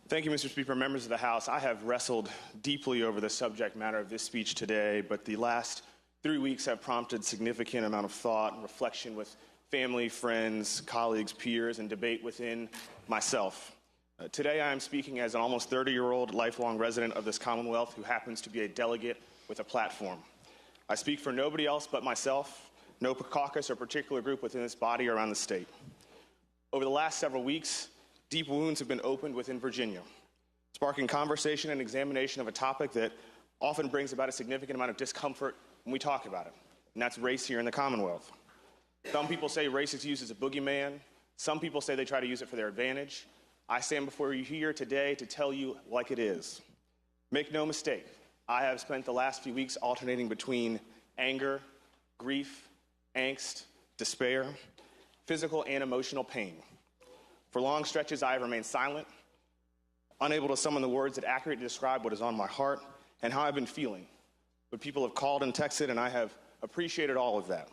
Thank you, Mr. Speaker. Members of the House, I have wrestled deeply over the subject matter of this speech today, but the last 3 weeks have prompted significant amount of thought and reflection with family, friends, colleagues, peers, and debate within myself. Today I am speaking as an almost 30-year-old lifelong resident of this Commonwealth who happens to be a delegate with a platform. I speak for nobody else but myself, no caucus or particular group within this body or around the state. Over the last several weeks, deep wounds have been opened within Virginia, sparking conversation and examination of a topic that often brings about a significant amount of discomfort when we talk about it, and that's race here in the Commonwealth. Some people say race is used as a boogeyman. Some people say they try to use it for their advantage. I stand before you here today to tell you like it is. Make no mistake, I have spent the last few weeks alternating between anger, grief, angst, despair, physical and emotional pain. For long stretches, I have remained silent, unable to summon the words that accurately describe what is on my heart and how I've been feeling. But people have called and texted, and I have appreciated all of that.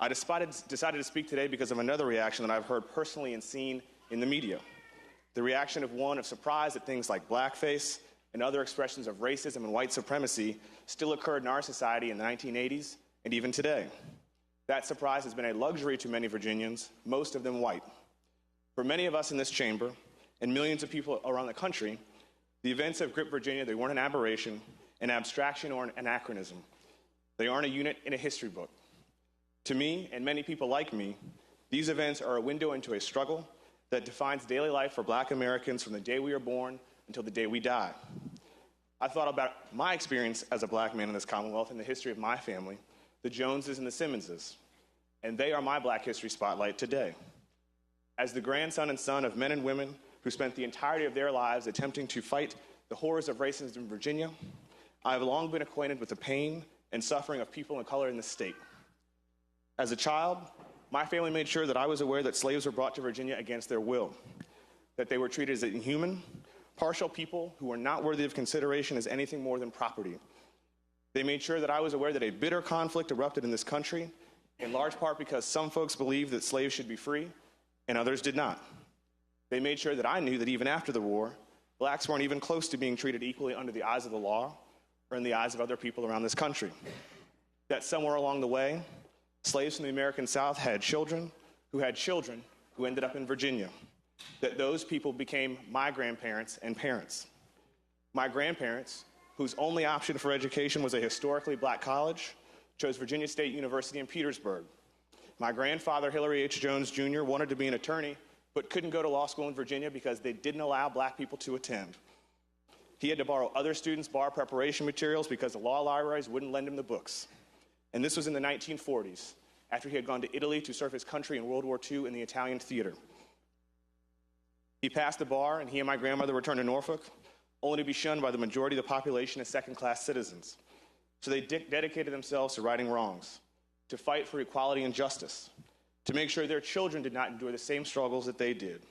I decided to speak today because of another reaction that I've heard personally and seen in the media. The reaction of one of surprise that things like blackface and other expressions of racism and white supremacy still occurred in our society in the 1980s and even today. That surprise has been a luxury to many Virginians, most of them white. For many of us in this chamber and millions of people around the country, the events have gripped Virginia. They weren't an aberration, an abstraction, or an anachronism. They aren't a unit in a history book. To me, and many people like me, these events are a window into a struggle that defines daily life for Black Americans from the day we are born until the day we die. I thought about my experience as a Black man in this Commonwealth and the history of my family, the Joneses and the Simmonses, and they are my Black history spotlight today. As the grandson and son of men and women who spent the entirety of their lives attempting to fight the horrors of racism in Virginia, I have long been acquainted with the pain and suffering of people of color in this state. As a child, my family made sure that I was aware that slaves were brought to Virginia against their will, that they were treated as inhuman, partial people who were not worthy of consideration as anything more than property. They made sure that I was aware that a bitter conflict erupted in this country, in large part because some folks believed that slaves should be free and others did not. They made sure that I knew that even after the war, Blacks weren't even close to being treated equally under the eyes of the law or in the eyes of other people around this country. That somewhere along the way, slaves from the American South had children who ended up in Virginia. That those people became my grandparents and parents. My grandparents, whose only option for education was a historically Black college, chose Virginia State University in Petersburg. My grandfather, Hillary H. Jones, Jr., wanted to be an attorney, but couldn't go to law school in Virginia because they didn't allow Black people to attend. He had to borrow other students' bar preparation materials because the law libraries wouldn't lend him the books. And this was in the 1940s, after he had gone to Italy to serve his country in World War II in the Italian theater. He passed the bar, and he and my grandmother returned to Norfolk, only to be shunned by the majority of the population as second-class citizens. So they dedicated themselves to righting wrongs, to fight for equality and justice, to make sure their children did not endure the same struggles that they did.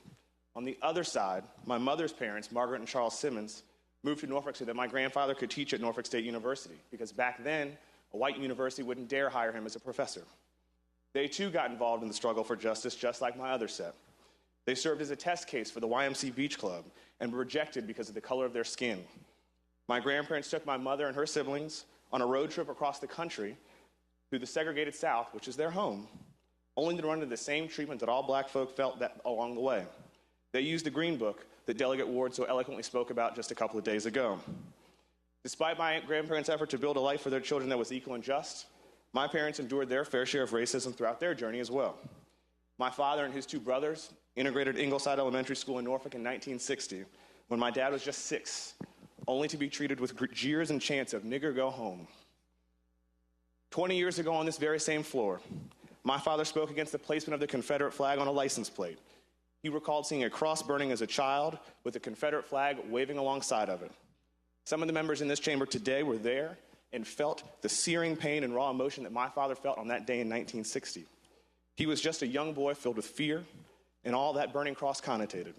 On the other side, my mother's parents, Margaret and Charles Simmons, moved to Norfolk so that my grandfather could teach at Norfolk State University, because back then, a white university wouldn't dare hire him as a professor. They too got involved in the struggle for justice, just like my other set. They served as a test case for the YMC Beach Club and were rejected because of the color of their skin. My grandparents took my mother and her siblings on a road trip across the country through the segregated South, which is their home, only to run into the same treatment that all Black folk felt along the way. They used the Green Book that Delegate Ward so eloquently spoke about just a couple of days ago. Despite my grandparents' effort to build a life for their children that was equal and just, my parents endured their fair share of racism throughout their journey as well. My father and his two brothers integrated Ingleside Elementary School in Norfolk in 1960, when my dad was just 6, only to be treated with jeers and chants of "nigger, go home." 20 years ago on this very same floor, my father spoke against the placement of the Confederate flag on a license plate. He recalled seeing a cross burning as a child with the Confederate flag waving alongside of it. Some of the members in this chamber today were there and felt the searing pain and raw emotion that my father felt on that day in 1960. He was just a young boy filled with fear and all that burning cross connotated.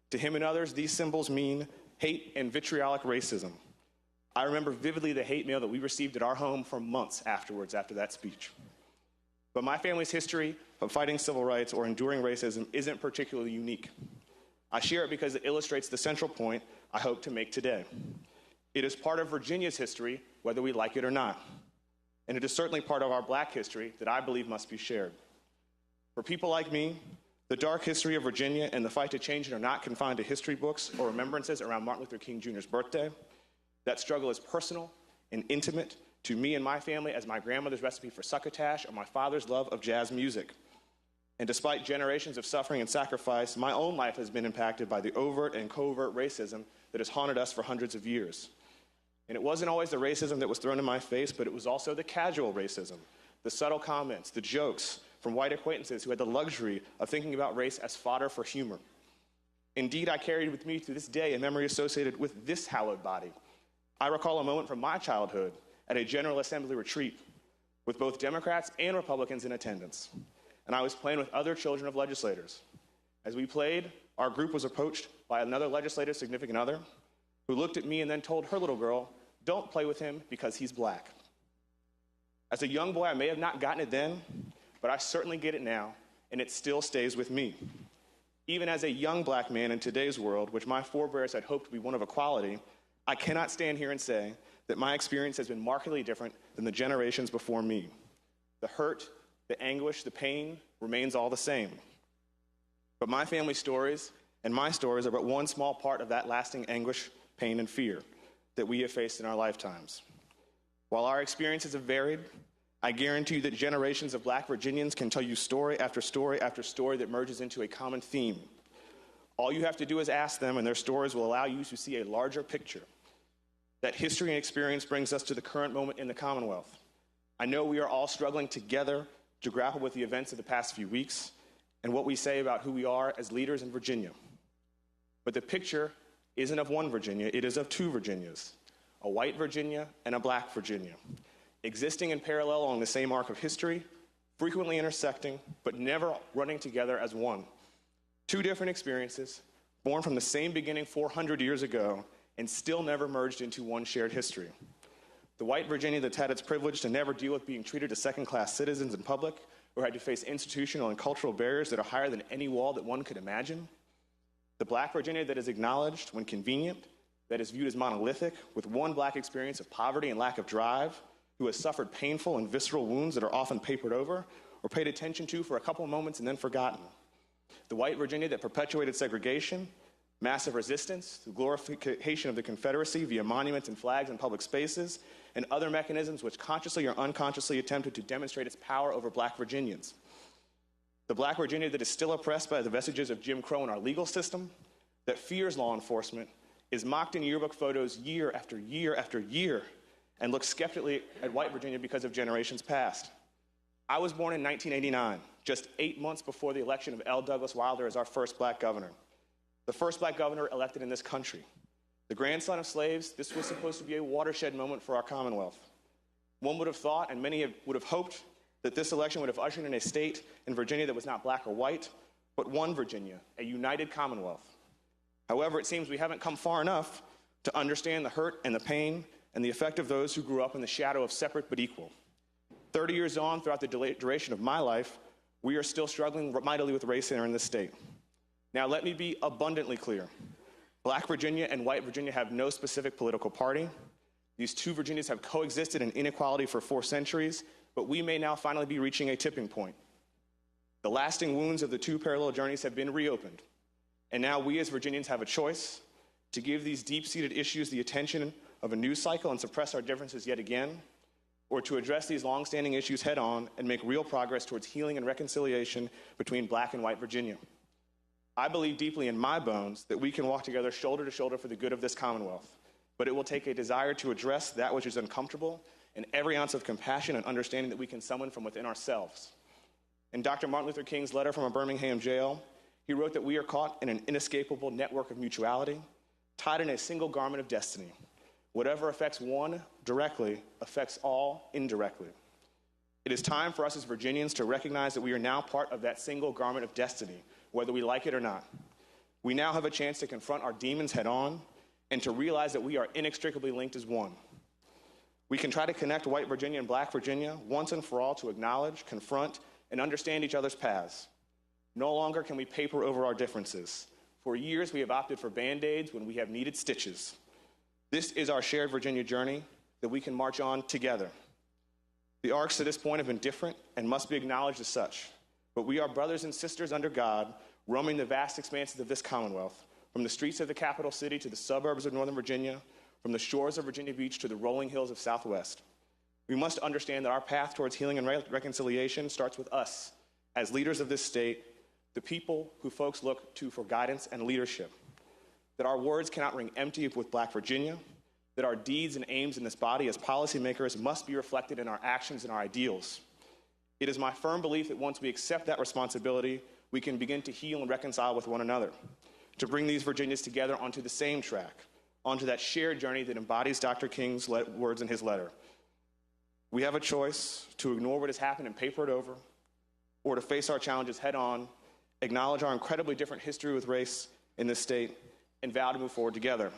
To him and others, these symbols mean hate and vitriolic racism. I remember vividly the hate mail that we received at our home for months afterwards after that speech. But my family's history of fighting civil rights or enduring racism isn't particularly unique. I share it because it illustrates the central point I hope to make today. It is part of Virginia's history, whether we like it or not. And it is certainly part of our Black history that I believe must be shared. For people like me, the dark history of Virginia and the fight to change it are not confined to history books or remembrances around Martin Luther King Jr.'s birthday. That struggle is personal and intimate to me and my family as my grandmother's recipe for succotash or my father's love of jazz music. And despite generations of suffering and sacrifice, my own life has been impacted by the overt and covert racism that has haunted us for hundreds of years. And it wasn't always the racism that was thrown in my face, but it was also the casual racism, the subtle comments, the jokes from white acquaintances who had the luxury of thinking about race as fodder for humor. Indeed, I carried with me to this day a memory associated with this hallowed body. I recall a moment from my childhood at a General Assembly retreat with both Democrats and Republicans in attendance. And I was playing with other children of legislators. As we played, our group was approached by another legislative significant other who looked at me and then told her little girl, "Don't play with him because he's Black." As a young boy, I may have not gotten it then, but I certainly get it now, and it still stays with me. Even as a young Black man in today's world, which my forebears had hoped to be one of equality, I cannot stand here and say that my experience has been markedly different than the generations before me. The hurt, the anguish, the pain remains all the same. But my family's stories and my stories are but one small part of that lasting anguish, pain, and fear that we have faced in our lifetimes. While our experiences have varied, I guarantee you that generations of Black Virginians can tell you story after story after story that merges into a common theme. All you have to do is ask them, and their stories will allow you to see a larger picture. That history and experience brings us to the current moment in the Commonwealth. I know we are all struggling together to grapple with the events of the past few weeks and what we say about who we are as leaders in Virginia. But the picture isn't of one Virginia, it is of two Virginias, a white Virginia and a Black Virginia, existing in parallel along the same arc of history, frequently intersecting, but never running together as one. Two different experiences, born from the same beginning 400 years ago, and still never merged into one shared history. The white Virginia that's had its privilege to never deal with being treated as second-class citizens in public, or had to face institutional and cultural barriers that are higher than any wall that one could imagine. The Black Virginia that is acknowledged when convenient, that is viewed as monolithic, with one Black experience of poverty and lack of drive, who has suffered painful and visceral wounds that are often papered over or paid attention to for a couple of moments and then forgotten. The white Virginia that perpetuated segregation, massive resistance, the glorification of the Confederacy via monuments and flags in public spaces, and other mechanisms which consciously or unconsciously attempted to demonstrate its power over Black Virginians. The Black Virginia that is still oppressed by the vestiges of Jim Crow in our legal system, that fears law enforcement, is mocked in yearbook photos year after year after year, and looks skeptically at white Virginia because of generations past. I was born in 1989, just 8 months before the election of L. Douglas Wilder as our first Black governor. The first Black governor elected in this country. The grandson of slaves, this was supposed to be a watershed moment for our Commonwealth. One would have thought, and many would have hoped, that this election would have ushered in a state in Virginia that was not Black or white, but one Virginia, a united Commonwealth. However, it seems we haven't come far enough to understand the hurt and the pain and the effect of those who grew up in the shadow of separate but equal. 30 years on, throughout the duration of my life, we are still struggling mightily with race here in this state. Now, let me be abundantly clear. Black Virginia and white Virginia have no specific political party. These two Virginias have coexisted in inequality for 4 centuries, but we may now finally be reaching a tipping point. The lasting wounds of the two parallel journeys have been reopened, and now we as Virginians have a choice to give these deep-seated issues the attention of a news cycle and suppress our differences yet again, or to address these long-standing issues head-on and make real progress towards healing and reconciliation between Black and white Virginia. I believe deeply in my bones that we can walk together shoulder to shoulder for the good of this Commonwealth, but it will take a desire to address that which is uncomfortable and every ounce of compassion and understanding that we can summon from within ourselves. In Dr. Martin Luther King's letter from a Birmingham jail, he wrote that we are caught in an inescapable network of mutuality, tied in a single garment of destiny. Whatever affects one directly affects all indirectly. It is time for us as Virginians to recognize that we are now part of that single garment of destiny, whether we like it or not. We now have a chance to confront our demons head on and to realize that we are inextricably linked as one. We can try to connect white Virginia and Black Virginia once and for all to acknowledge, confront, and understand each other's paths. No longer can we paper over our differences, For years, we have opted for Band-Aids when we have needed stitches. This is our shared Virginia journey that we can march on together. The arcs to this point have been different and must be acknowledged as such, but we are brothers and sisters under God, roaming the vast expanses of this Commonwealth, from the streets of the capital city to the suburbs of Northern Virginia, from the shores of Virginia Beach to the rolling hills of Southwest. We must understand that our path towards healing and reconciliation starts with us, as leaders of this state, the people who folks look to for guidance and leadership. That our words cannot ring empty with Black Virginia, that our deeds and aims in this body as policymakers must be reflected in our actions and our ideals. It is my firm belief that once we accept that responsibility, we can begin to heal and reconcile with one another, to bring these Virginians together onto the same track, onto that shared journey that embodies Dr. King's words in his letter. We have a choice to ignore what has happened and paper it over, or to face our challenges head on, acknowledge our incredibly different history with race in this state, and vow to move forward together.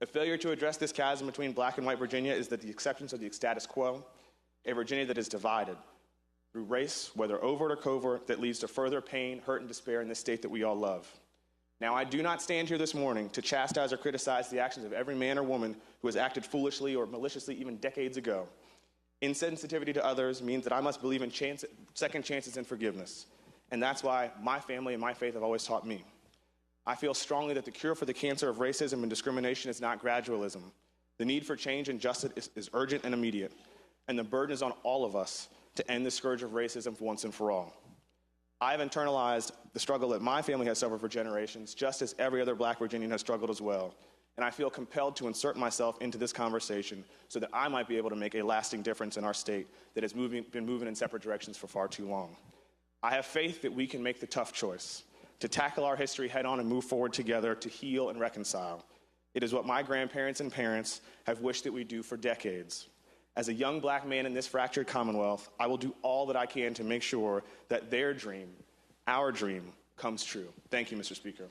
A failure to address this chasm between Black and white Virginia is that the acceptance of the status quo, a Virginia that is divided through race, whether overt or covert, that leads to further pain, hurt, and despair in this state that we all love. Now, I do not stand here this morning to chastise or criticize the actions of every man or woman who has acted foolishly or maliciously even decades ago. Insensitivity to others means that I must believe in second chances and forgiveness. And that's why my family and my faith have always taught me. I feel strongly that the cure for the cancer of racism and discrimination is not gradualism. The need for change and justice is urgent and immediate, and the burden is on all of us to end the scourge of racism once and for all. I have internalized the struggle that my family has suffered for generations, just as every other Black Virginian has struggled as well, and I feel compelled to insert myself into this conversation so that I might be able to make a lasting difference in our state that has been moving in separate directions for far too long. I have faith that we can make the tough choice to tackle our history head on and move forward together to heal and reconcile. It is what my grandparents and parents have wished that we do for decades. As a young Black man in this fractured Commonwealth, I will do all that I can to make sure that their dream, our dream, comes true. Thank you, Mr. Speaker.